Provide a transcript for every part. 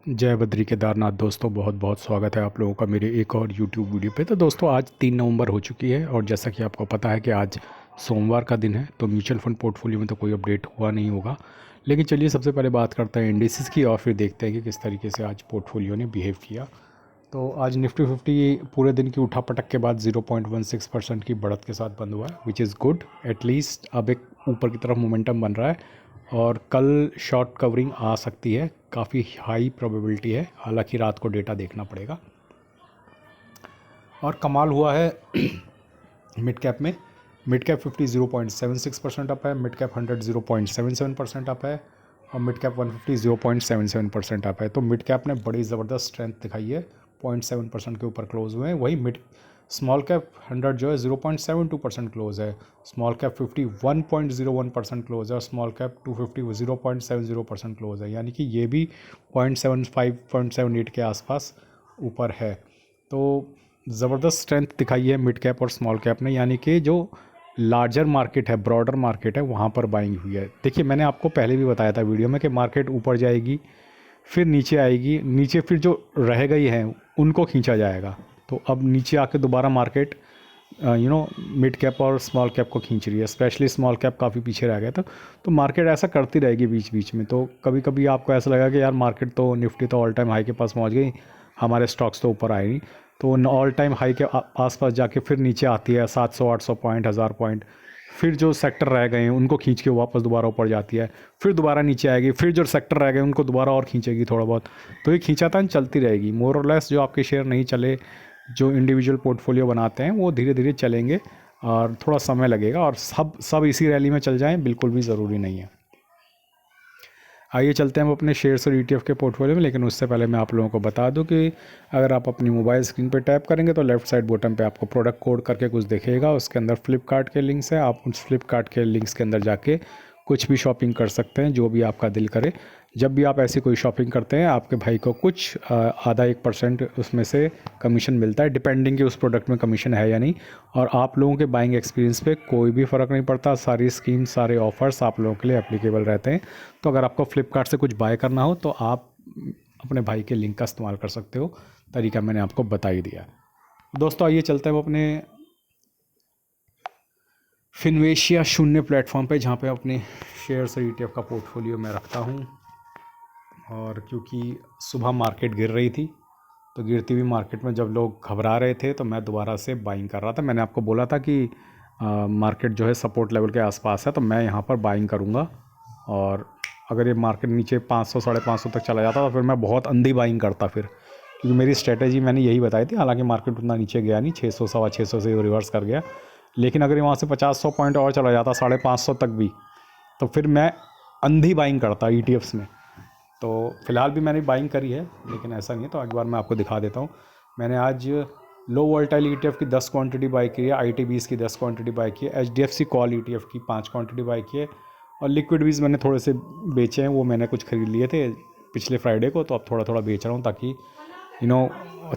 जय बद्री केदारनाथ दोस्तों, बहुत बहुत स्वागत है आप लोगों का मेरे एक और यूट्यूब वीडियो पे। तो दोस्तों आज 3 नवंबर हो चुकी है और जैसा कि आपको पता है कि आज सोमवार का दिन है, तो म्यूचुअल फंड पोर्टफोलियो में तो कोई अपडेट हुआ नहीं होगा। लेकिन चलिए सबसे पहले बात करते हैं इंडिसेस की और फिर देखते हैं कि किस तरीके से आज पोर्टफोलियो ने बिहेव किया। तो आज निफ्टी 50 पूरे दिन की उठापटक के बाद 0.16% की बढ़त के साथ बंद हुआ है, विच इज़ गुड। एटलीस्ट अब एक ऊपर की तरफ मोमेंटम बन रहा है और कल शॉर्ट कवरिंग आ सकती है, काफ़ी हाई प्रोबेबिलिटी है। हालांकि रात को डेटा देखना पड़ेगा। और कमाल हुआ है मिड कैप में। मिड कैप 50 0.76% अप है, मिड कैप 100 0.77% अप है और मिड कैप 150 0.77% अप है। तो मिड कैप ने बड़ी ज़बरदस्त स्ट्रेंथ दिखाई है, 0.7% के ऊपर क्लोज हुए हैं। वही मिड स्मॉल कैप 100 जो है 0.72% क्लोज है, स्मॉल कैप 50 1.01% क्लोज है और स्मॉल कैप 250 0.70% क्लोज है। यानी कि ये भी 0.75 0.78 के आसपास ऊपर है। तो ज़बरदस्त स्ट्रेंथ दिखाई है मिड कैप और स्मॉल कैप ने, यानी कि जो लार्जर मार्केट है, ब्रॉडर मार्केट है, वहाँ पर बाइंग हुई है। देखिए मैंने आपको पहले भी बताया था वीडियो में कि मार्केट ऊपर जाएगी फिर नीचे आएगी, नीचे फिर जो रह गई हैं उनको खींचा जाएगा। तो अब नीचे आके दोबारा मार्केट मिड कैप और स्मॉल कैप को खींच रही है, स्पेशली स्मॉल कैप काफ़ी पीछे रह गया था। तो मार्केट ऐसा करती रहेगी बीच बीच में। तो कभी कभी आपको ऐसा लगा कि यार मार्केट तो निफ्टी तो ऑल टाइम हाई के पास पहुंच गई, हमारे स्टॉक्स तो ऊपर आए नहीं। तो ऑल टाइम हाई के आसपास जाके फिर नीचे आती है 700 800 पॉइंट, 1000 पॉइंट। फिर जो सेक्टर रह गए हैं उनको खींच के वापस दोबारा ऊपर जाती है, फिर दोबारा नीचे आएगी, फिर जो सेक्टर रह गए उनको दोबारा और खींचेगी थोड़ा बहुत। तो ये खींचातान चलती रहेगी मोर और लेस। जो आपके शेयर नहीं चले, जो इंडिविजुअल पोर्टफोलियो बनाते हैं, वो धीरे धीरे चलेंगे और थोड़ा समय लगेगा। और सब सब इसी रैली में चल जाएं बिल्कुल भी ज़रूरी नहीं है। आइए चलते हैं हम अपने शेयर्स और ईटीएफ के पोर्टफोलियो में। लेकिन उससे पहले मैं आप लोगों को बता दूं कि अगर आप अपनी मोबाइल स्क्रीन पर टैप करेंगे तो लेफ्ट साइड बॉटम पे आपको प्रोडक्ट कोड करके कुछ दिखेगा, उसके अंदर फ्लिपकार्ट के लिंक्स हैं। आप उस फ्लिपकार्ट के लिंक्स के अंदर जाके कुछ भी शॉपिंग कर सकते हैं, जो भी आपका दिल करे। जब भी आप ऐसी कोई शॉपिंग करते हैं आपके भाई को कुछ आधा 1% उसमें से कमीशन मिलता है, डिपेंडिंग कि उस प्रोडक्ट में कमीशन है या नहीं। और आप लोगों के बाइंग एक्सपीरियंस पे कोई भी फ़र्क नहीं पड़ता, सारी स्कीम सारे ऑफर्स आप लोगों के लिए एप्लीकेबल रहते हैं। तो अगर आपको फ्लिपकार्ट से कुछ बाय करना हो तो आप अपने भाई के लिंक का इस्तेमाल कर सकते हो। तरीका मैंने आपको बता ही दिया। दोस्तों आइए चलते हैं अपने फिनवेशिया शून्य प्लेटफॉर्म पे, जहाँ पे अपने शेयर्स और ईटीएफ का पोर्टफोलियो मैं रखता हूँ। और क्योंकि सुबह मार्केट गिर रही थी, तो गिरती हुई मार्केट में जब लोग घबरा रहे थे तो मैं दोबारा से बाइंग कर रहा था। मैंने आपको बोला था कि मार्केट जो है सपोर्ट लेवल के आसपास है, तो मैं यहाँ पर बाइंग करूँगा। और अगर ये मार्केट नीचे 500 550 तक चला जाता तो फिर मैं बहुत अंधी बाइंग करता फिर, क्योंकि मेरी स्ट्रेटेजी मैंने यही बताई थी। हालांकि मार्केट उतना नीचे गया नहीं, 600 सवा 600 से रिवर्स कर गया। लेकिन अगर वहाँ से 50-100 पॉइंट और चला जाता, 550 तक भी, तो फिर मैं अंधी बाइंग करता ईटीएफ्स में। तो फ़िलहाल भी मैंने बाइंग करी है, लेकिन ऐसा नहीं है। तो एक बार मैं आपको दिखा देता हूँ। मैंने आज लो वोल्टाइल ईटीएफ की 10 क्वांटिटी बाई की है, आईटीबीज़ की 10 क्वांटिटी बाई की है, एचडीएफसी कॉल ईटीएफ की 5 क्वांटिटी बाई की है। और लिक्विड बीज मैंने थोड़े से बेचे हैं, वो मैंने कुछ खरीद लिए थे पिछले फ्राइडे को, तो अब थोड़ा थोड़ा बेच रहा हूँ ताकि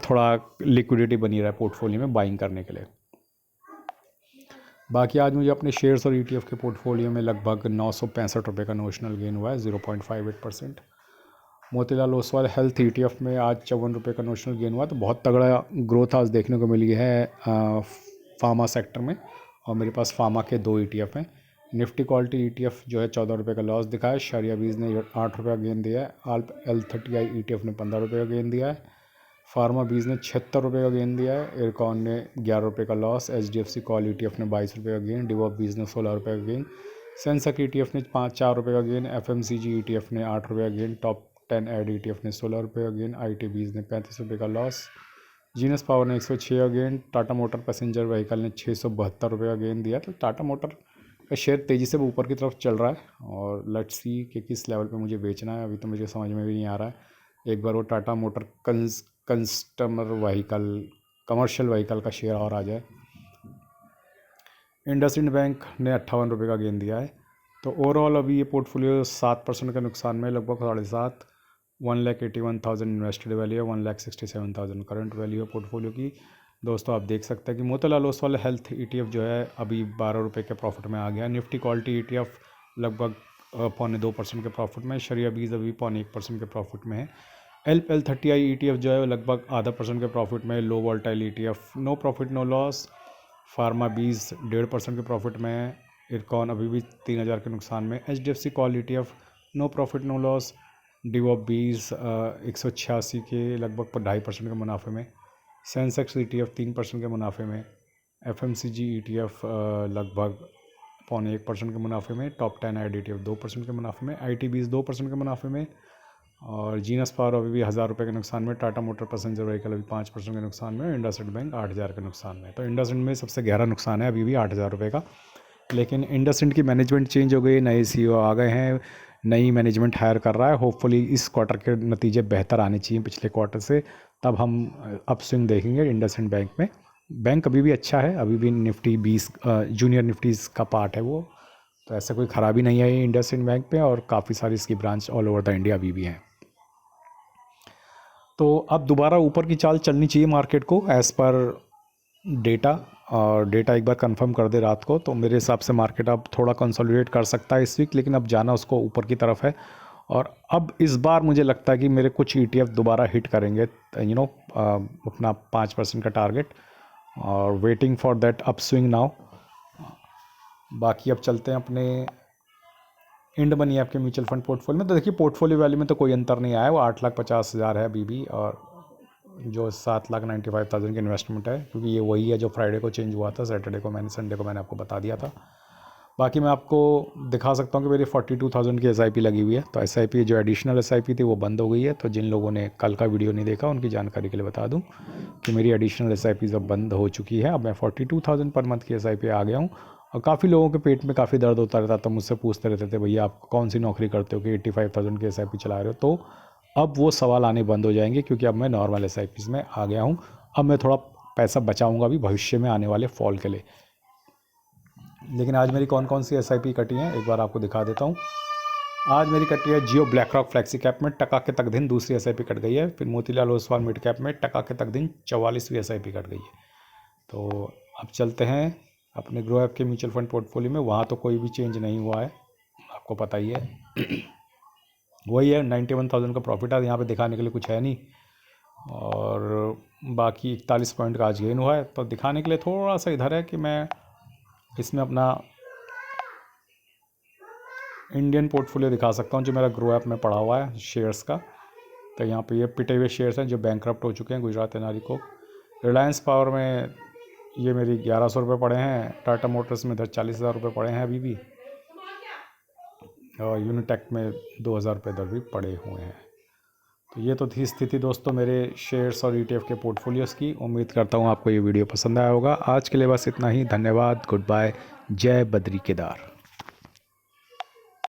थोड़ा लिक्विडिटी बनी रहे पोर्टफोलियो में बाइंग करने के लिए। बाकी आज मुझे अपने शेयर्स और ईटीएफ के पोर्टफोलियो में लगभग 965 रुपये का नोशनल गेन हुआ है, 0.58%। मोतीलाल ओसवाल हेल्थ ईटीएफ में आज 54 रुपये का नोशनल गेन हुआ, तो बहुत तगड़ा ग्रोथ आज देखने को मिली है फार्मा सेक्टर में। और मेरे पास फार्मा के 2 ईटीएफ हैं। निफ्टी क्वालिटी ईटीएफ जो है 14 रुपये का लॉस दिखा है, शरिया बीज ने 8 रुपये का गेन दिया है, आल्प L30i ईटीएफ ने 15 रुपये का गेन दिया है, फार्मा बीज ने 76 रुपये का गेन दिया है, एयरकॉन ने 11 रुपये का लॉस, एचडीएफसी कॉल ईटीएफ ने 22 रुपये का गेन, डिवॉप बीज ने 16 रुपये का गेन, सेंसक ईटीएफ ने 4 रुपये का गेन, एफएमसीजी ईटीएफ ने 8 रुपये का गेन, टॉप 10 एड ईटीएफ ने 16 रुपये का गेन, आईटीबीज ने 35 रुपये का लॉस, जीनस पावर ने 106 का gain, Tata motor passenger vehicle ने 672 रुपये का गेन दिया। तो टाटा मोटर का शेयर तेज़ी से ऊपर की तरफ चल रहा है और लेट्स सी कि किस लेवल पे मुझे बेचना है, अभी तो मुझे समझ में भी नहीं आ रहा है। एक बार वो Tata motor customer vehicle, commercial vehicle का शेयर और आ जाए। इंडसइंड बैंक ने 58 रुपये का गेन दिया है। तो ओवरऑल अभी ये पोर्टफोलियो 7% के नुकसान में, लगभग 7.5। 1,81,000 इन्वेस्टेड वैल्यू है, 1,67,000 करंट वैल्यू है पोर्टफोलियो की। दोस्तों आप देख सकते हैं कि मोतीलाल ओसवाल हेल्थ ईटीएफ जो है अभी 12 रुपये के प्रॉफिट में आ गया। निफ्टी क्वालिटी ईटीएफ लगभग 1.25% के प्रॉफिट में, शरिया बीज अभी 0.25% के प्रॉफिट में है। L30I ETF जो है वो लगभग आधा % के प्रॉफिट में, low volatile ETF, no profit no loss. Pharma 1.5% के प्रॉफिट में, इरकॉन अभी भी 3,000 के नुकसान में। HDFC call ETF no profit no loss, डिवॉप 186 के लगभग 2.5% के मुनाफे में। सेंसेक्स ETF 3% के मुनाफे में। FMCG ETF लगभग 0.25% के मुनाफे में। टॉप 10 ऐड ETF 2% के मुनाफे में। ITBs 2% के मुनाफे में। और जीनस पावर अभी भी 1,000 रुपये के नुकसान में। टाटा मोटर पैसेंजर व्हीकल अभी 5% के नुकसान में। इंडसइंड बैंक 8,000 के नुकसान में। तो इंडसइंड में सबसे गहरा नुकसान है अभी भी 8,000 रुपये का। लेकिन इंडसइंड की मैनेजमेंट चेंज हो गई, नए CEO आ गए हैं, नई मैनेजमेंट हायर कर रहा है। होपफुली इस क्वार्टर के नतीजे बेहतर आने चाहिए पिछले क्वार्टर से, तब हम अपस्विंग देखेंगे इंडसइंड बैंक में। बैंक अभी भी अच्छा है, अभी भी निफ्टी 20 जूनियर निफ्टीज़ का पार्ट है वो, तो ऐसा कोई ख़राबी नहीं आई इंडसइंड बैंक पे। और काफ़ी सारी इसकी branch all over the India अभी भी हैं। तो अब दोबारा ऊपर की चाल चलनी चाहिए मार्केट को एज़ पर डेटा, और डेटा एक बार कंफर्म कर दे रात को, तो मेरे हिसाब से मार्केट अब थोड़ा कंसोलिडेट कर सकता है इस वीक, लेकिन अब जाना उसको ऊपर की तरफ है। और अब इस बार मुझे लगता है कि मेरे कुछ ETF दोबारा हिट करेंगे, अपना 5% का टारगेट, और waiting for that upswing now. बाकी अब चलते हैं अपने इंड मनी ऐप के म्यूचुअल फंड पोर्टफोलियो में। तो देखिए पोर्टफोलियो वैल्यू में तो कोई अंतर नहीं आया, वो 8,50,000 है अभी भी, और जो 7,95,000 की इन्वेस्टमेंट है, क्योंकि ये वही है जो फ्राइडे को चेंज हुआ था, सैटरडे को संडे को मैंने आपको बता दिया था। बाकी मैं आपको दिखा सकता हूँ कि मेरी 42,000 की SIP लगी हुई है। तो SIP जो एडिशनल SIP थी वो बंद हो गई है। तो जिन लोगों ने कल का वीडियो नहीं देखा उनकी जानकारी के लिए बता दूँ कि मेरी एडिशनल SIP अब बंद हो चुकी है। अब मैं 42,000 पर मंथ की SIP आ गया हूँ। और काफ़ी लोगों के पेट में काफ़ी दर्द होता रहता था, मुझसे पूछते रहते थे भैया आप कौन सी नौकरी करते हो कि 85,000 की SIP चला रहे हो। तो अब वो सवाल आने बंद हो जाएंगे, क्योंकि अब मैं नॉर्मल SIPs में आ गया हूँ। अब मैं थोड़ा पैसा बचाऊंगा भी भविष्य में आने वाले फॉल के लिए। लेकिन आज मेरी कौन कौन सी SIP कटी हैं एक बार आपको दिखा देता हूँ। आज मेरी कटी है जियो ब्लैक रॉक फ्लेक्सी कैप में, टका के तक दिन दूसरी SIP कट गई है। फिर मोतीलाल ओसवाल मिड कैप में टका के तक दिन 44वीं SIP कट गई है। तो अब चलते हैं अपने ग्रो ऐप के म्यूचुअल फंड पोर्टफोलियो में। वहाँ तो कोई भी चेंज नहीं हुआ है, आपको पता ही है। वही है, 91,000 का प्रॉफिट है, यहाँ पे दिखाने के लिए कुछ है नहीं। और बाकी 41 पॉइंट का आज गेन हुआ है। तो दिखाने के लिए थोड़ा सा इधर है कि मैं इसमें अपना इंडियन पोर्टफोलियो दिखा सकता हूँ जो मेरा ग्रो ऐप में पड़ा हुआ है शेयर्स का। तो यहाँ पे ये पिटे हुए शेयर्स हैं जो बैंकक्रप्ट हो चुके हैं, गुजरात एनआरई को। रिलायंस पावर में ये मेरी 1,100 रुपये पड़े हैं। टाटा मोटर्स में इधर 40,000 रुपये पड़े हैं अभी भी। और यूनिटेक में 2,000 रुपये इधर भी पड़े हुए हैं। तो ये तो थी स्थिति दोस्तों मेरे शेयर्स और ETF के पोर्टफोलियोज़ की। उम्मीद करता हूँ आपको ये वीडियो पसंद आया होगा। आज के लिए बस इतना ही। धन्यवाद, गुड बाय, जय बद्री केदार।